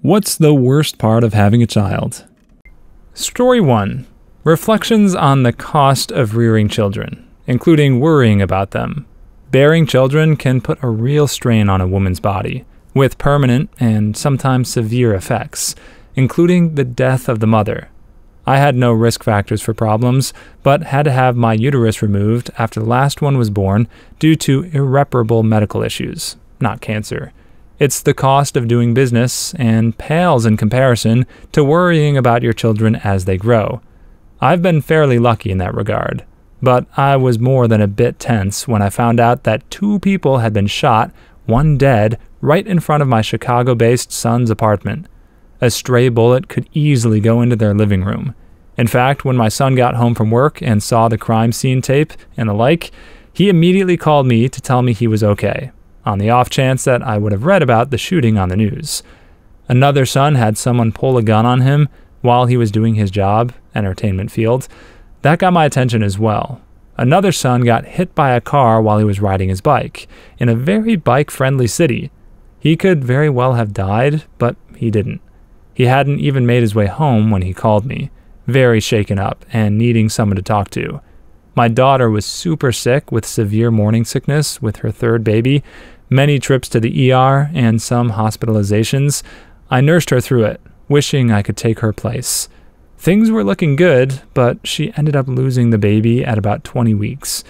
What's the worst part of having a child? Story 1. Reflections on the cost of rearing children, including worrying about them. Bearing children can put a real strain on a woman's body, with permanent and sometimes severe effects, including the death of the mother. I had no risk factors for problems, but had to have my uterus removed after the last one was born due to irreparable medical issues, not cancer. It's the cost of doing business and pales in comparison to worrying about your children as they grow. I've been fairly lucky in that regard, but I was more than a bit tense when I found out that 2 people had been shot, 1 dead, right in front of my Chicago-based son's apartment. A stray bullet could easily go into their living room. In fact, when my son got home from work and saw the crime scene tape and the like, he immediately called me to tell me he was okay, on the off chance that I would have read about the shooting on the news. Another son had someone pull a gun on him while he was doing his job, entertainment field. That got my attention as well. Another son got hit by a car while he was riding his bike, in a very bike-friendly city. He could very well have died, but he didn't. He hadn't even made his way home when he called me, very shaken up and needing someone to talk to. My daughter was super sick with severe morning sickness with her 3rd baby, many trips to the ER and some hospitalizations. I nursed her through it, wishing I could take her place. Things were looking good, but she ended up losing the baby at about 20 weeks.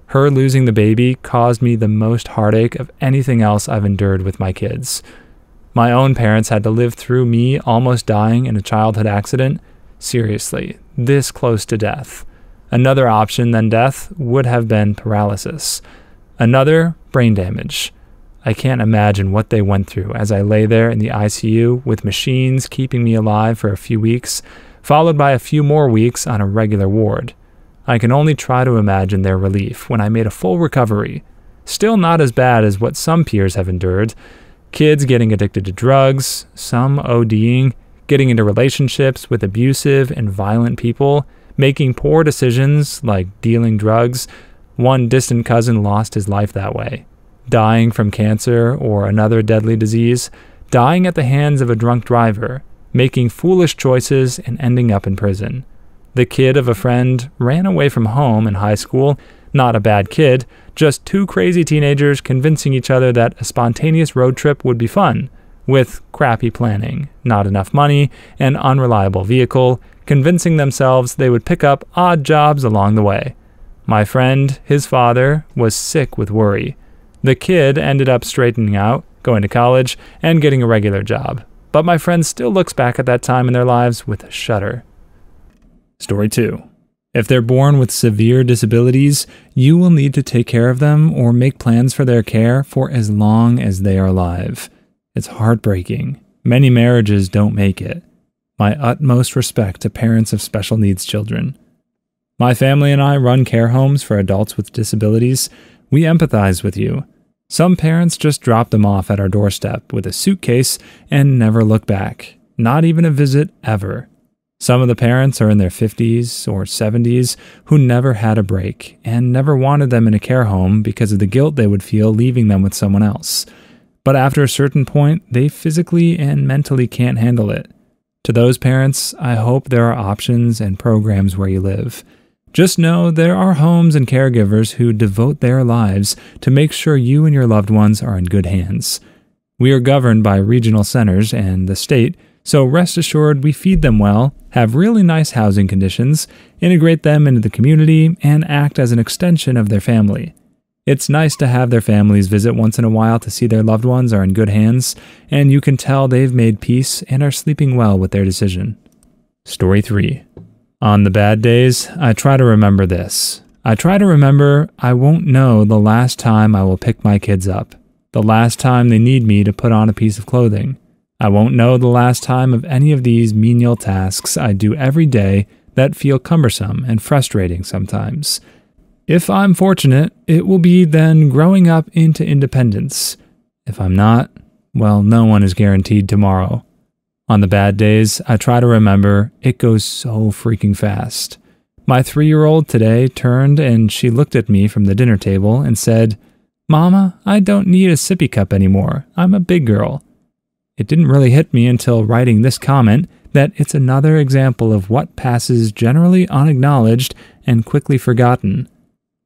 Her losing the baby caused me the most heartache of anything else I've endured with my kids. My own parents had to live through me almost dying in a childhood accident. Seriously, this close to death. Another option than death would have been paralysis. Another, brain damage. I can't imagine what they went through as I lay there in the ICU with machines keeping me alive for a few weeks, followed by a few more weeks on a regular ward. I can only try to imagine their relief when I made a full recovery. Still not as bad as what some peers have endured. Kids getting addicted to drugs, some ODing, getting into relationships with abusive and violent people, making poor decisions like dealing drugs. One distant cousin lost his life that way. Dying from cancer or another deadly disease. Dying at the hands of a drunk driver. Making foolish choices and ending up in prison. The kid of a friend ran away from home in high school. Not a bad kid, just 2 crazy teenagers convincing each other that a spontaneous road trip would be fun, with crappy planning, not enough money, an unreliable vehicle, convincing themselves they would pick up odd jobs along the way. My friend, his father, was sick with worry. The kid ended up straightening out, going to college, and getting a regular job. But my friend still looks back at that time in their lives with a shudder. Story 2. If they're born with severe disabilities, you will need to take care of them or make plans for their care for as long as they are alive. It's heartbreaking. Many marriages don't make it. My utmost respect to parents of special needs children. My family and I run care homes for adults with disabilities. We empathize with you. Some parents just drop them off at our doorstep with a suitcase and never look back. Not even a visit ever. Some of the parents are in their 50s or 70s who never had a break and never wanted them in a care home because of the guilt they would feel leaving them with someone else. But after a certain point, they physically and mentally can't handle it. To those parents, I hope there are options and programs where you live. Just know there are homes and caregivers who devote their lives to make sure you and your loved ones are in good hands. We are governed by regional centers and the state, so rest assured we feed them well, have really nice housing conditions, integrate them into the community, and act as an extension of their family. It's nice to have their families visit once in a while to see their loved ones are in good hands, and you can tell they've made peace and are sleeping well with their decision. Story 3. On the bad days, I try to remember this. I try to remember I won't know the last time I will pick my kids up, the last time they need me to put on a piece of clothing. I won't know the last time of any of these menial tasks I do every day that feel cumbersome and frustrating sometimes. If I'm fortunate, it will be then growing up into independence. If I'm not, well, no one is guaranteed tomorrow. On the bad days, I try to remember it goes so freaking fast. My 3-year-old today turned and she looked at me from the dinner table and said, "Mama, I don't need a sippy cup anymore. I'm a big girl." It didn't really hit me until writing this comment that it's another example of what passes generally unacknowledged and quickly forgotten.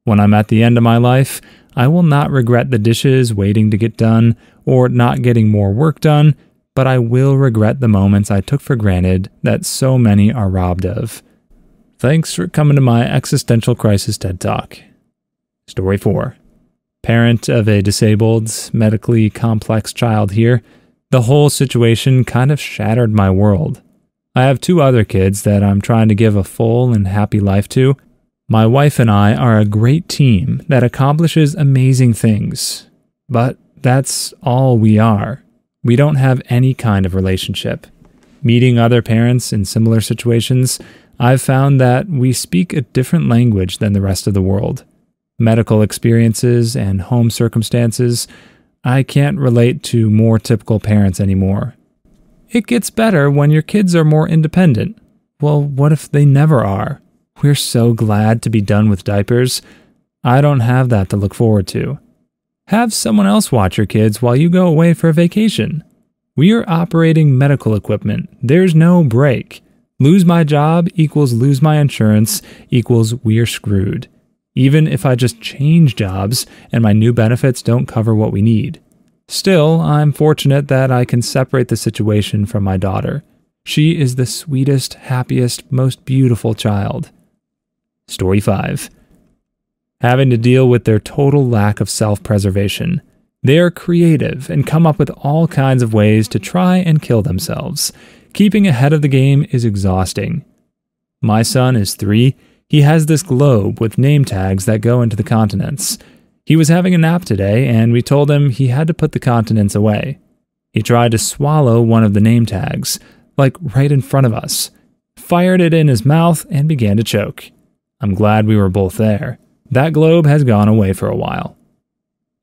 When I'm at the end of my life, I will not regret the dishes waiting to get done or not getting more work done, but I will regret the moments I took for granted that so many are robbed of. Thanks for coming to my existential crisis TED Talk. Story 4. Parent of a disabled, medically complex child here. The whole situation kind of shattered my world. I have 2 other kids that I'm trying to give a full and happy life to. My wife and I are a great team that accomplishes amazing things. But that's all we are. We don't have any kind of relationship. Meeting other parents in similar situations, I've found that we speak a different language than the rest of the world. Medical experiences and home circumstances, I can't relate to more typical parents anymore. It gets better when your kids are more independent. Well, what if they never are? We're so glad to be done with diapers. I don't have that to look forward to. Have someone else watch your kids while you go away for a vacation. We are operating medical equipment. There's no break. Lose my job equals lose my insurance equals we're screwed. Even if I just change jobs and my new benefits don't cover what we need. Still, I'm fortunate that I can separate the situation from my daughter. She is the sweetest, happiest, most beautiful child. Story 5. Having to deal with their total lack of self-preservation. They are creative and come up with all kinds of ways to try and kill themselves. Keeping ahead of the game is exhausting. My son is 3. He has this globe with name tags that go into the continents. He was having a nap today, and we told him he had to put the continents away. He tried to swallow one of the name tags, like right in front of us, fired it in his mouth, and began to choke. I'm glad we were both there. That globe has gone away for a while.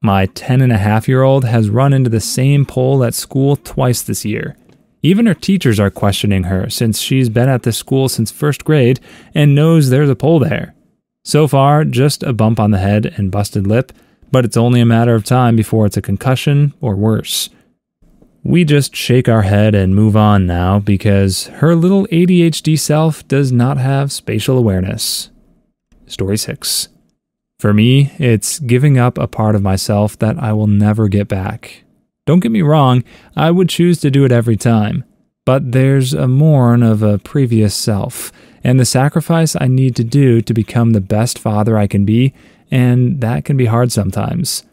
My 10-and-a-half-year-old has run into the same pole at school twice this year. Even her teachers are questioning her since she's been at this school since 1st grade and knows there's a pole there. So far, just a bump on the head and busted lip, but it's only a matter of time before it's a concussion or worse. We just shake our head and move on now because her little ADHD self does not have spatial awareness. Story 6. For me, it's giving up a part of myself that I will never get back. Don't get me wrong, I would choose to do it every time, but there's a mourn of a previous self, and the sacrifice I need to do to become the best father I can be, and that can be hard sometimes.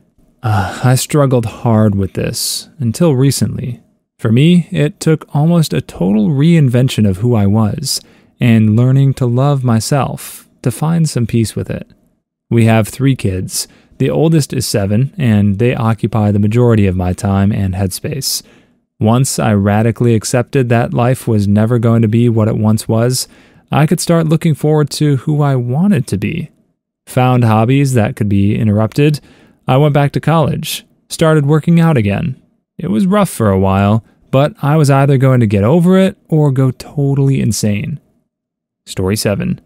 I struggled hard with this, until recently. For me, it took almost a total reinvention of who I was, and learning to love myself, to find some peace with it. We have 3 kids. The oldest is 7, and they occupy the majority of my time and headspace. Once I radically accepted that life was never going to be what it once was, I could start looking forward to who I wanted to be. Found hobbies that could be interrupted. I went back to college, started working out again. It was rough for a while, but I was either going to get over it or go totally insane. Story 7.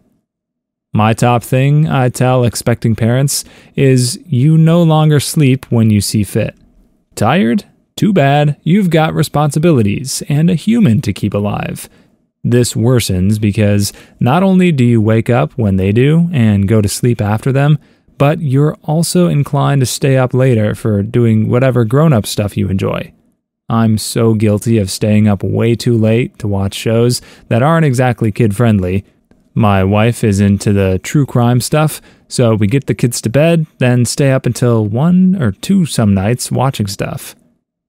My top thing I tell expecting parents is you no longer sleep when you see fit. Tired? Too bad, you've got responsibilities and a human to keep alive. This worsens because not only do you wake up when they do and go to sleep after them, but you're also inclined to stay up later for doing whatever grown-up stuff you enjoy. I'm so guilty of staying up way too late to watch shows that aren't exactly kid-friendly. My wife is into the true crime stuff, so we get the kids to bed, then stay up until 1 or 2 some nights watching stuff.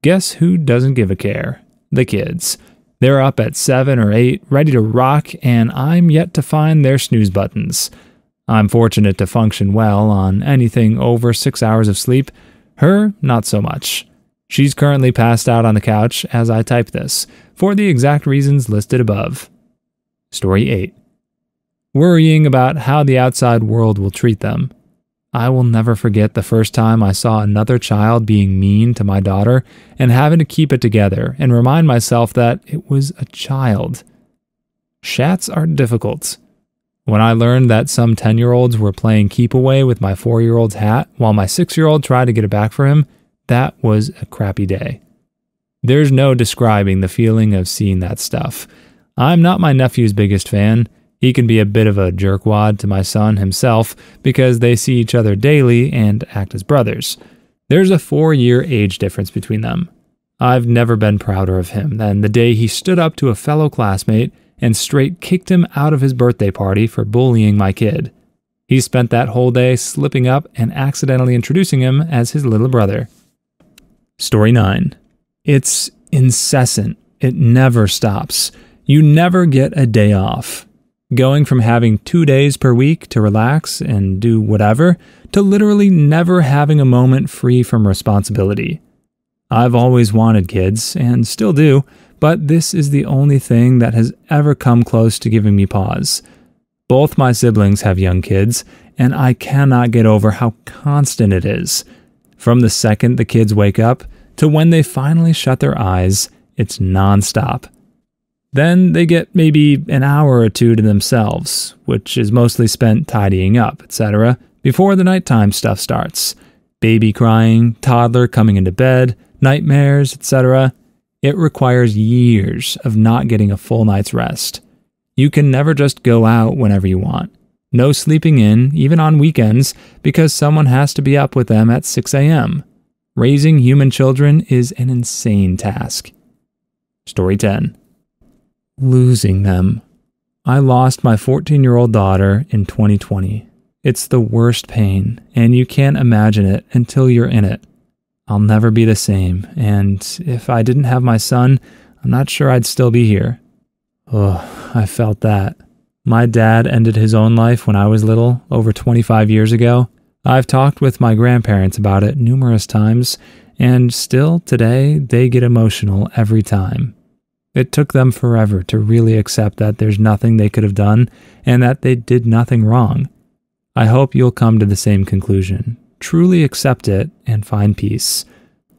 Guess who doesn't give a care? The kids. They're up at 7 or 8, ready to rock, and I'm yet to find their snooze buttons. I'm fortunate to function well on anything over 6 hours of sleep. Her, not so much. She's currently passed out on the couch as I type this, for the exact reasons listed above. Story 8. Worrying about how the outside world will treat them. I will never forget the first time I saw another child being mean to my daughter and having to keep it together and remind myself that it was a child. Shats are difficult. When I learned that some 10-year-olds were playing keep away with my 4-year-old's hat while my 6-year-old tried to get it back for him, that was a crappy day. There's no describing the feeling of seeing that stuff. I'm not my nephew's biggest fan. He can be a bit of a jerkwad to my son himself because they see each other daily and act as brothers. There's a 4-year age difference between them. I've never been prouder of him than the day he stood up to a fellow classmate and straight kicked him out of his birthday party for bullying my kid. He spent that whole day slipping up and accidentally introducing him as his little brother. Story 9. It's incessant. It never stops. You never get a day off. Going from having 2 days per week to relax and do whatever, to literally never having a moment free from responsibility. I've always wanted kids, and still do, but this is the only thing that has ever come close to giving me pause. Both my siblings have young kids, and I cannot get over how constant it is. From the second the kids wake up to when they finally shut their eyes, it's nonstop. Then they get maybe an hour or two to themselves, which is mostly spent tidying up, etc., before the nighttime stuff starts. Baby crying, toddler coming into bed, nightmares, etc. It requires years of not getting a full night's rest. You can never just go out whenever you want. No sleeping in, even on weekends, because someone has to be up with them at 6 a.m. Raising human children is an insane task. Story 10. Losing them. I lost my 14-year-old daughter in 2020. It's the worst pain, and you can't imagine it until you're in it. I'll never be the same, and if I didn't have my son, I'm not sure I'd still be here. Oh, I felt that. My dad ended his own life when I was little, over 25 years ago. I've talked with my grandparents about it numerous times, and still today they get emotional every time. It took them forever to really accept that there's nothing they could have done and that they did nothing wrong. I hope you'll come to the same conclusion. Truly accept it and find peace.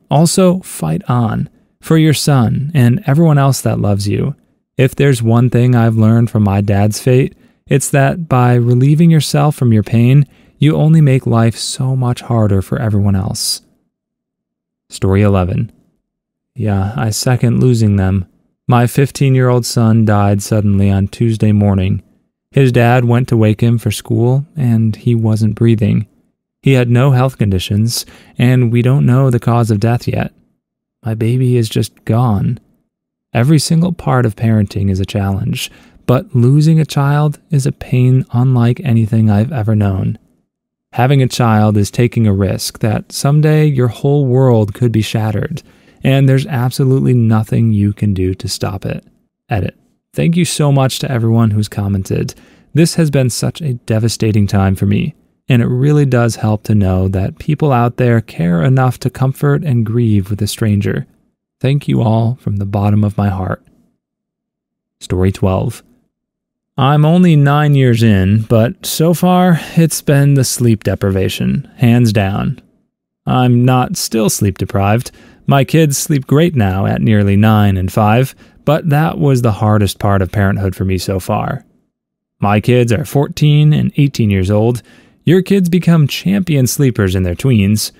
Also, fight on for your son and everyone else that loves you. If there's one thing I've learned from my dad's fate, it's that by relieving yourself from your pain, you only make life so much harder for everyone else. Story 11. Yeah, I second losing them. My 15-year-old son died suddenly on Tuesday morning. His dad went to wake him for school, and he wasn't breathing. He had no health conditions, and we don't know the cause of death yet. My baby is just gone. Every single part of parenting is a challenge, but losing a child is a pain unlike anything I've ever known. Having a child is taking a risk that someday your whole world could be shattered, and there's absolutely nothing you can do to stop it. Edit. Thank you so much to everyone who's commented. This has been such a devastating time for me, and it really does help to know that people out there care enough to comfort and grieve with a stranger. Thank you all from the bottom of my heart. Story 12. I'm only 9 years in, but so far it's been the sleep deprivation, hands down. I'm not still sleep deprived. My kids sleep great now at nearly 9 and 5, but that was the hardest part of parenthood for me so far. My kids are 14 and 18 years old. Your kids become champion sleepers in their tweens,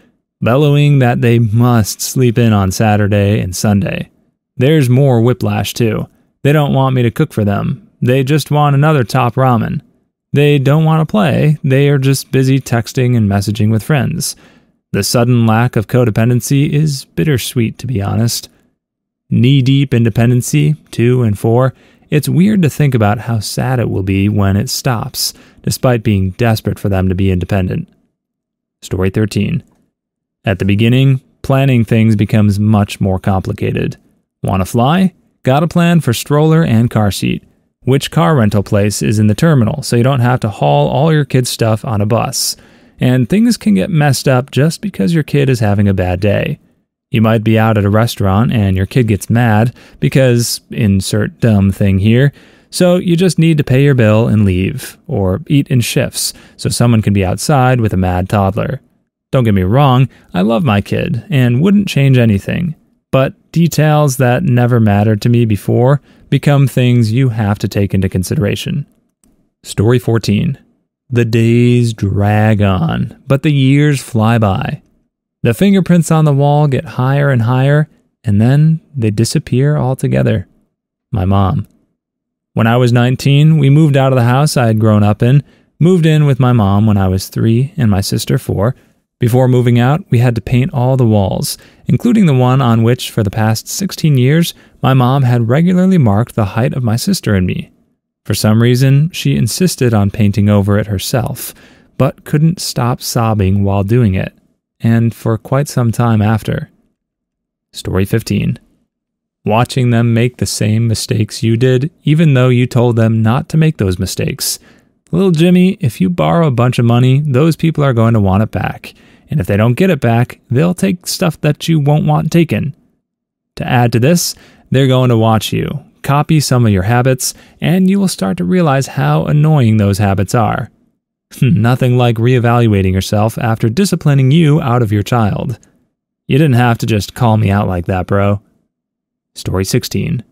bellowing that they must sleep in on Saturday and Sunday. There's more whiplash too. They don't want me to cook for them. They just want another top ramen. They don't want to play. They are just busy texting and messaging with friends. The sudden lack of codependency is bittersweet, to be honest. Knee-deep in dependency, 2 and 4, it's weird to think about how sad it will be when it stops, despite being desperate for them to be independent. Story 13. At the beginning, planning things becomes much more complicated. Want to fly? Got a plan for stroller and car seat. Which car rental place is in the terminal so you don't have to haul all your kids' stuff on a bus. And things can get messed up just because your kid is having a bad day. You might be out at a restaurant and your kid gets mad because, insert dumb thing here, so you just need to pay your bill and leave, or eat in shifts so someone can be outside with a mad toddler. Don't get me wrong, I love my kid and wouldn't change anything, but details that never mattered to me before become things you have to take into consideration. Story 14. The days drag on, but the years fly by. The fingerprints on the wall get higher and higher, and then they disappear altogether. My mom. When I was 19, we moved out of the house I had grown up in, moved in with my mom when I was 3 and my sister 4. Before moving out, we had to paint all the walls, including the one on which, for the past 16 years, my mom had regularly marked the height of my sister and me. For some reason, she insisted on painting over it herself, but couldn't stop sobbing while doing it, and for quite some time after. Story 15. Watching them make the same mistakes you did, even though you told them not to make those mistakes. Little Jimmy, if you borrow a bunch of money, those people are going to want it back. And if they don't get it back, they'll take stuff that you won't want taken. To add to this, they're going to watch you, copy some of your habits, and you will start to realize how annoying those habits are. Nothing like reevaluating yourself after disciplining you out of your child. You didn't have to just call me out like that, bro. Story 16.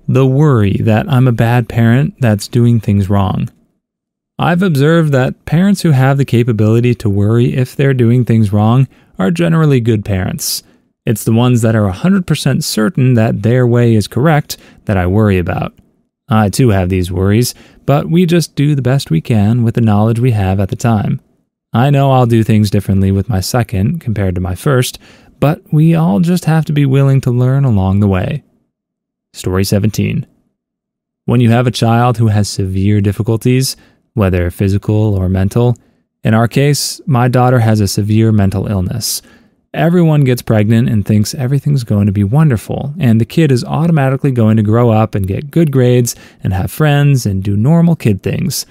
The worry that I'm a bad parent that's doing things wrong. I've observed that parents who have the capability to worry if they're doing things wrong are generally good parents. It's the ones that are 100% certain that their way is correct that I worry about. I too have these worries, but we just do the best we can with the knowledge we have at the time. I know I'll do things differently with my second compared to my first, but we all just have to be willing to learn along the way. Story 17. When you have a child who has severe difficulties, whether physical or mental, in our case, my daughter has a severe mental illness. Everyone gets pregnant and thinks everything's going to be wonderful, and the kid is automatically going to grow up and get good grades and have friends and do normal kid things.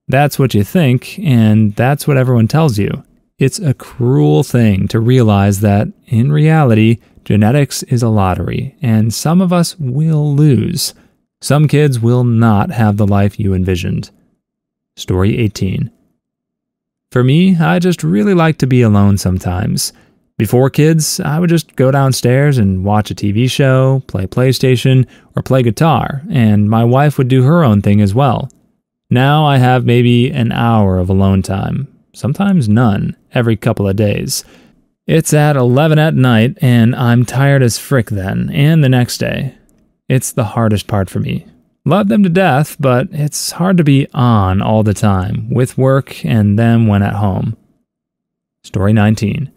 That's what you think, and that's what everyone tells you. It's a cruel thing to realize that, in reality, genetics is a lottery, and some of us will lose. Some kids will not have the life you envisioned. Story 18. For me, I just really like to be alone sometimes. Before kids, I would just go downstairs and watch a TV show, play PlayStation, or play guitar, and my wife would do her own thing as well. Now I have maybe an hour of alone time, sometimes none, every couple of days. It's at 11 at night, and I'm tired as frick then, and the next day. It's the hardest part for me. Love them to death, but it's hard to be on all the time, with work and them when at home. Story 19.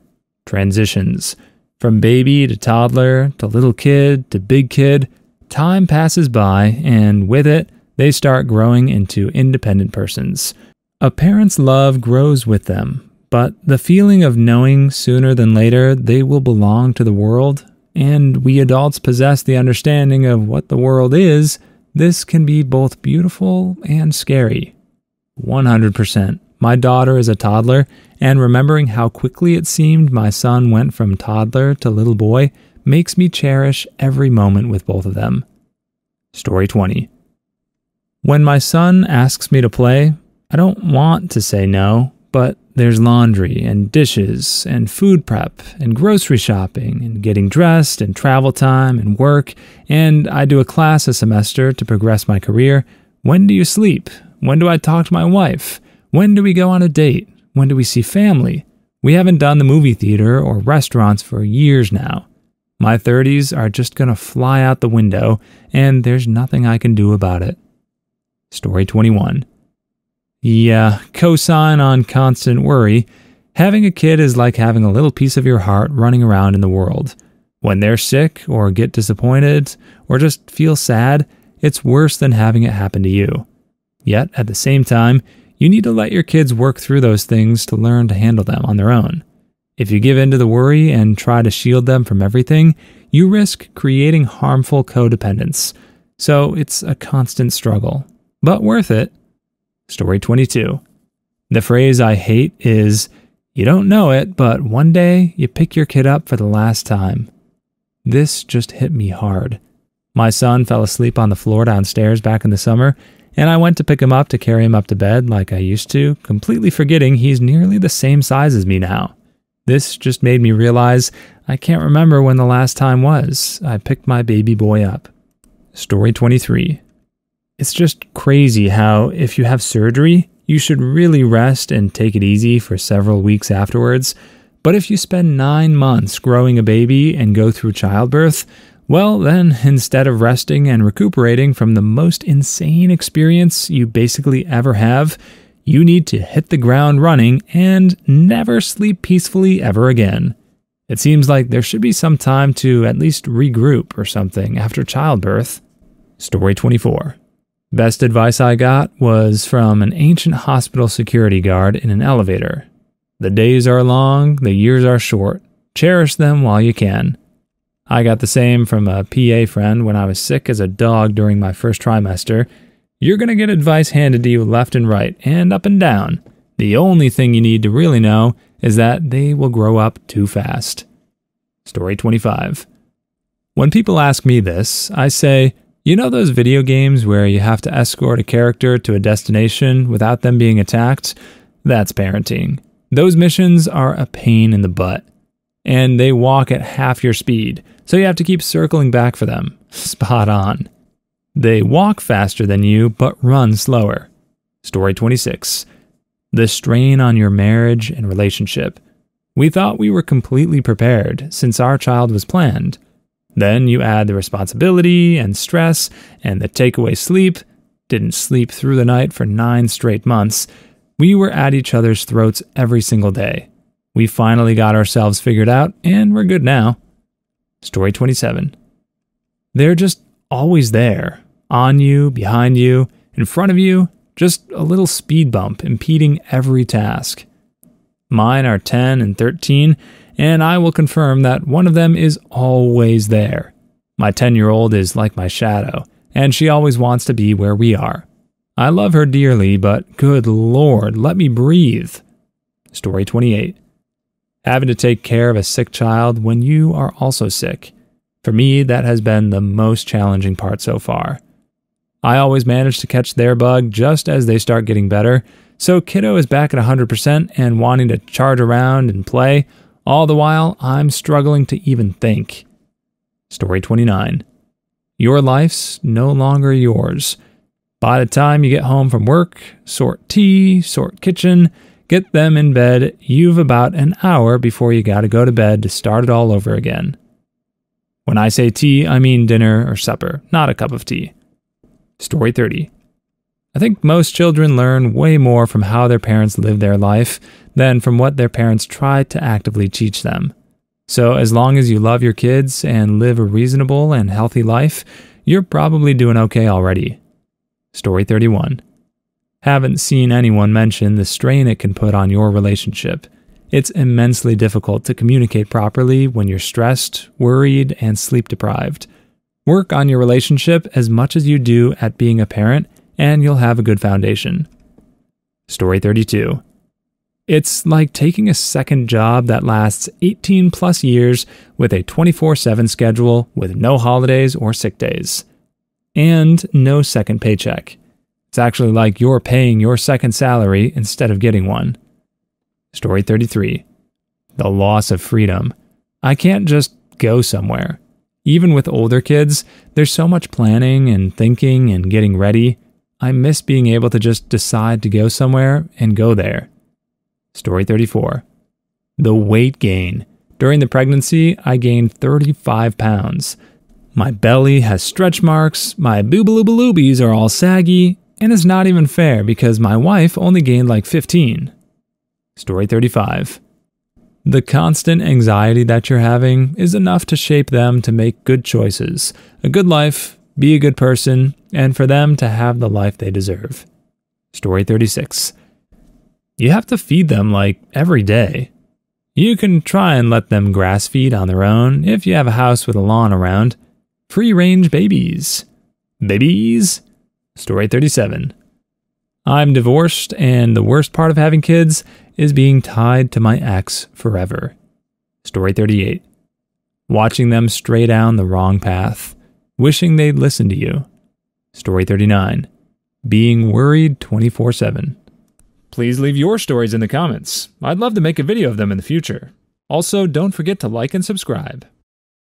Transitions. From baby to toddler to little kid to big kid, time passes by, and with it, they start growing into independent persons. A parent's love grows with them, but the feeling of knowing sooner than later they will belong to the world, and we adults possess the understanding of what the world is, this can be both beautiful and scary. 100%. My daughter is a toddler, and remembering how quickly it seemed my son went from toddler to little boy makes me cherish every moment with both of them. Story 20. When my son asks me to play, I don't want to say no, but there's laundry and dishes and food prep and grocery shopping and getting dressed and travel time and work, and I do a class a semester to progress my career. When do you sleep? When do I talk to my wife? When do we go on a date? When do we see family? We haven't done the movie theater or restaurants for years now. My 30s are just going to fly out the window, and there's nothing I can do about it. Story 21. Yeah, cosign on constant worry. Having a kid is like having a little piece of your heart running around in the world. When they're sick or get disappointed or just feel sad, it's worse than having it happen to you. Yet, at the same time, you need to let your kids work through those things to learn to handle them on their own. If you give in to the worry and try to shield them from everything, you risk creating harmful codependence. So it's a constant struggle, but worth it. Story 22. The phrase I hate is, you don't know it, but one day you pick your kid up for the last time. This just hit me hard. My son fell asleep on the floor downstairs back in the summer, and I went to pick him up to carry him up to bed like I used to, completely forgetting he's nearly the same size as me now. This just made me realize I can't remember when the last time was I picked my baby boy up. Story 23. It's just crazy how, if you have surgery, you should really rest and take it easy for several weeks afterwards, But if you spend 9 months growing a baby and go through childbirth, well, then instead of resting and recuperating from the most insane experience you basically ever have, you need to hit the ground running and never sleep peacefully ever again. It seems like there should be some time to at least regroup or something after childbirth. Story 24. Best advice I got was from an ancient hospital security guard in an elevator. The days are long, the years are short. Cherish them while you can. I got the same from a PA friend when I was sick as a dog during my first trimester. You're going to get advice handed to you left and right and up and down. The only thing you need to really know is that they will grow up too fast. Story 25. When people ask me this, I say, you know those video games where you have to escort a character to a destination without them being attacked? That's parenting. Those missions are a pain in the butt. And they walk at half your speed, so you have to keep circling back for them. Spot on. They walk faster than you, but run slower. Story 26. The strain on your marriage and relationship. We thought we were completely prepared since our child was planned. Then you add the responsibility and stress and the takeaway sleep. Didn't sleep through the night for 9 straight months. We were at each other's throats every single day. We finally got ourselves figured out, and we're good now. Story 27. They're just always there. On you, behind you, in front of you. Just a little speed bump impeding every task. Mine are 10 and 13, and I will confirm that one of them is always there. My 10-year-old is like my shadow, and she always wants to be where we are. I love her dearly, but good Lord, let me breathe. Story 28. Having to take care of a sick child when you are also sick. For me, that has been the most challenging part so far. I always manage to catch their bug just as they start getting better, so kiddo is back at 100% and wanting to charge around and play, all the while I'm struggling to even think. Story 29. Your life's no longer yours. By the time you get home from work, sort tea, sort kitchen, get them in bed, you've about an hour before you gotta go to bed to start it all over again. When I say tea, I mean dinner or supper, not a cup of tea. Story 30. I think most children learn way more from how their parents live their life than from what their parents try to actively teach them. So as long as you love your kids and live a reasonable and healthy life, you're probably doing okay already. Story 31. Haven't seen anyone mention the strain it can put on your relationship. It's immensely difficult to communicate properly when you're stressed, worried, and sleep deprived. Work on your relationship as much as you do at being a parent, and you'll have a good foundation. Story 32. It's like taking a second job that lasts 18 plus years with a 24/7 schedule with no holidays or sick days. And no second paycheck. It's actually like you're paying your second salary instead of getting one. Story 33. The loss of freedom. I can't just go somewhere. Even with older kids, there's so much planning and thinking and getting ready. I miss being able to just decide to go somewhere and go there. Story 34. The weight gain. During the pregnancy, I gained 35 pounds. My belly has stretch marks, my boobaloobaloobies are all saggy, and it's not even fair because my wife only gained like 15. Story 35. The constant anxiety that you're having is enough to shape them to make good choices, a good life, be a good person, and for them to have the life they deserve. Story 36. You have to feed them like every day. You can try and let them grass feed on their own if you have a house with a lawn around. Free-range babies. Babies? Story 37. I'm divorced, and the worst part of having kids is being tied to my ex forever. Story 38. Watching them stray down the wrong path, wishing they'd listen to you. Story 39. Being worried 24/7. Please leave your stories in the comments. I'd love to make a video of them in the future. Also, don't forget to like and subscribe.